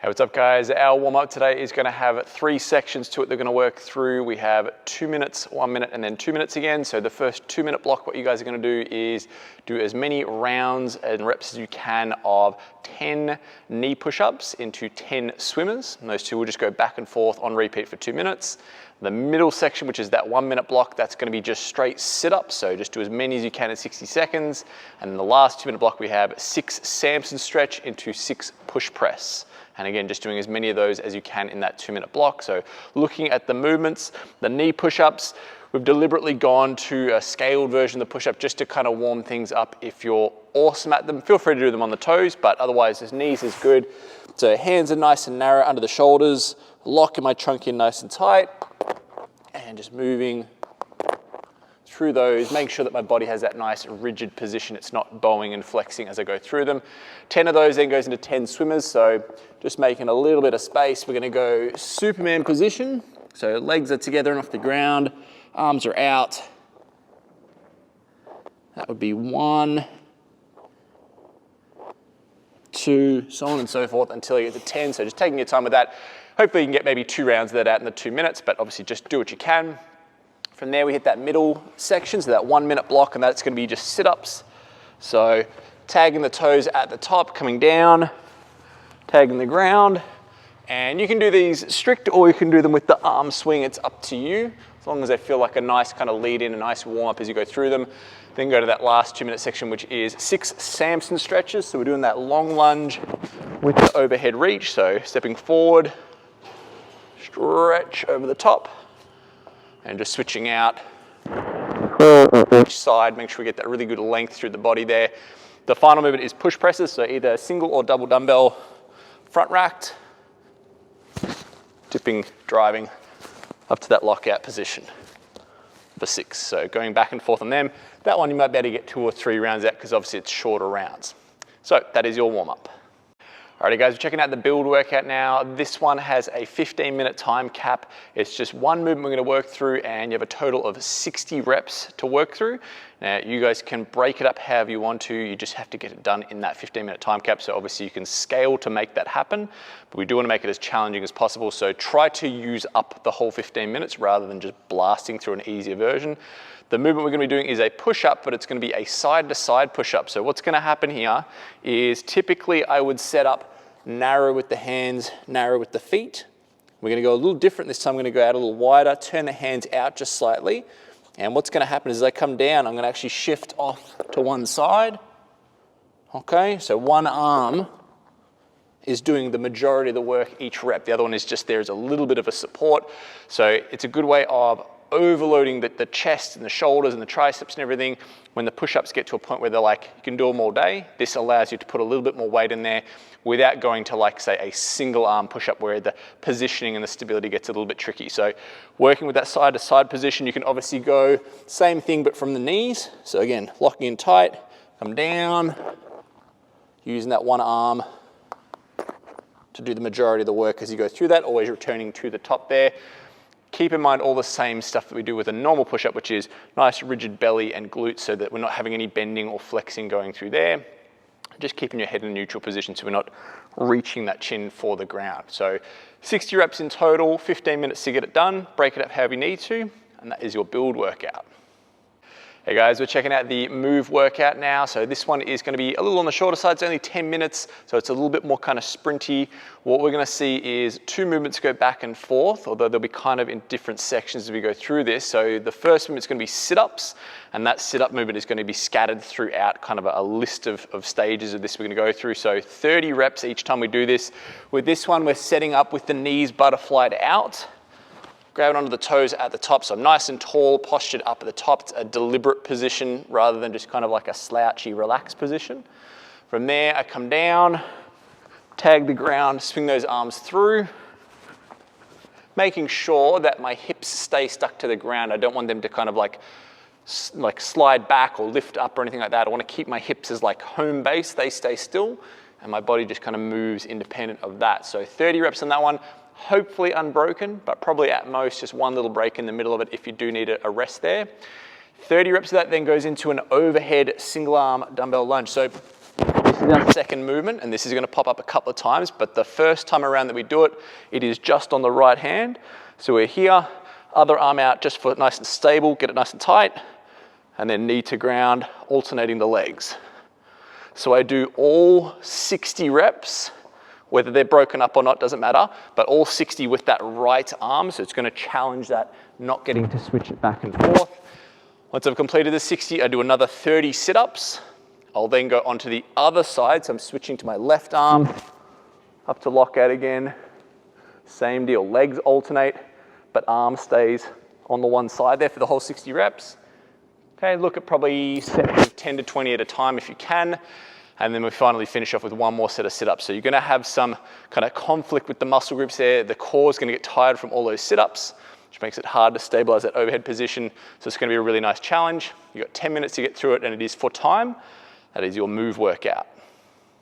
Hey, what's up guys? Our warm-up today is going to have 3 sections to it. They're going to work through. We have 2 minutes, 1 minute, and then 2 minutes again. So the first 2-minute block, what you guys are going to do is do as many rounds and reps as you can of 10 knee push-ups into 10 swimmers. And those two will just go back and forth on repeat for 2 minutes. The middle section, which is that 1 minute block, that's going to be just straight sit-ups. So just do as many as you can in 60 seconds. And in the last 2-minute block, we have 6 Samson stretch into 6 push press. And again, just doing as many of those as you can in that 2-minute block. So looking at the movements, the knee push-ups, we've deliberately gone to a scaled version of the push-up just to kind of warm things up. If you're awesome at them, feel free to do them on the toes, but otherwise his knees is good. So hands are nice and narrow under the shoulders, locking my trunk in nice and tight, and just moving through those, make sure that my body has that nice rigid position. It's not bowing and flexing as I go through them. 10 of those then goes into 10 swimmers. So just making a little bit of space. We're gonna go Superman position. So legs are together and off the ground, arms are out. That would be 1, 2, so on and so forth until you get to 10. So just taking your time with that. Hopefully you can get maybe 2 rounds of that out in the 2 minutes, but obviously just do what you can. From there, we hit that middle section, so that 1 minute block, and that's gonna be just sit-ups. So tagging the toes at the top, coming down, tagging the ground. And you can do these strict or you can do them with the arm swing, it's up to you. As long as they feel like a nice kind of lead in, a nice warm up as you go through them. Then go to that last 2-minute section, which is 6 Samson stretches. So we're doing that long lunge with the overhead reach. So stepping forward, stretch over the top. And just switching out each side, make sure we get that really good length through the body there. The final movement is push presses, so either single or double dumbbell front racked, dipping, driving up to that lockout position for 6. So going back and forth on them. That one you might be able to get 2 or 3 rounds out because obviously it's shorter rounds. So that is your warm up. Alrighty guys, we're checking out the build workout now. This one has a 15-minute time cap. It's just one movement we're gonna work through and you have a total of 60 reps to work through. Now you guys can break it up however you want to. You just have to get it done in that 15-minute time cap. So obviously you can scale to make that happen, but we do wanna make it as challenging as possible. So try to use up the whole 15 minutes rather than just blasting through an easier version. The movement we're gonna be doing is a push-up, but it's gonna be a side-to-side push-up. So what's gonna happen here is typically I would set up narrow with the hands, narrow with the feet. We're gonna go a little different this time. I'm gonna go out a little wider, turn the hands out just slightly. And what's gonna happen is as I come down, I'm gonna actually shift off to one side. Okay, so one arm is doing the majority of the work each rep. The other one is just there as a little bit of a support. So it's a good way of overloading the chest and the shoulders and the triceps and everything. When the push-ups get to a point where they're like, you can do them all day, this allows you to put a little bit more weight in there without going to like say a single arm push-up where the positioning and the stability gets a little bit tricky. So working with that side to side position, you can obviously go same thing but from the knees. So again, locking in tight, come down, using that one arm to do the majority of the work as you go through that, always returning to the top there. Keep in mind all the same stuff that we do with a normal push-up, which is nice rigid belly and glutes so that we're not having any bending or flexing going through there. Just keeping your head in a neutral position so we're not reaching that chin for the ground. So 60 reps in total, 15 minutes to get it done. Break it up however you need to, and that is your build workout. Hey guys, we're checking out the MOV workout now. So this one is gonna be a little on the shorter side. It's only 10 minutes, so it's a little bit more kind of sprinty. What we're gonna see is 2 movements go back and forth, although they'll be kind of in different sections as we go through this. So the first movement's gonna be sit-ups, and that sit-up movement is gonna be scattered throughout kind of a list of stages of this we're gonna go through. So 30 reps each time we do this. With this one, we're setting up with the knees butterflied out. Grab it onto the toes at the top, so I'm nice and tall, postured up at the top. It's a deliberate position rather than just kind of like a slouchy, relaxed position. From there, I come down, tag the ground, swing those arms through, making sure that my hips stay stuck to the ground. I don't want them to kind of like slide back or lift up or anything like that. I want to keep my hips as like home base, they stay still, and my body just kind of moves independent of that. So 30 reps on that one. Hopefully unbroken, but probably at most just one little break in the middle of it if you do need a rest there. 30 reps of that then goes into an overhead single arm dumbbell lunge. So this this is our second movement, and this is going to pop up a couple of times, but the first time around that we do it, it is just on the right hand. So we're here, other arm out just for nice and stable, get it nice and tight, and then knee to ground, alternating the legs. So I do all 60 reps, whether they're broken up or not, doesn't matter, but all 60 with that right arm, so it's going to challenge that, not getting to switch it back and forth. Once I've completed the 60, I do another 30 sit-ups. I'll then go onto the other side, so I'm switching to my left arm, up to lockout again. Same deal, legs alternate, but arm stays on the one side there for the whole 60 reps. Okay, look at probably 10 to 20 at a time if you can. And then we finally finish off with one more set of sit-ups. So you're gonna have some kind of conflict with the muscle groups there. The core is gonna get tired from all those sit-ups, which makes it hard to stabilize that overhead position. So it's gonna be a really nice challenge. You've got 10 minutes to get through it, and it is for time. That is your move workout.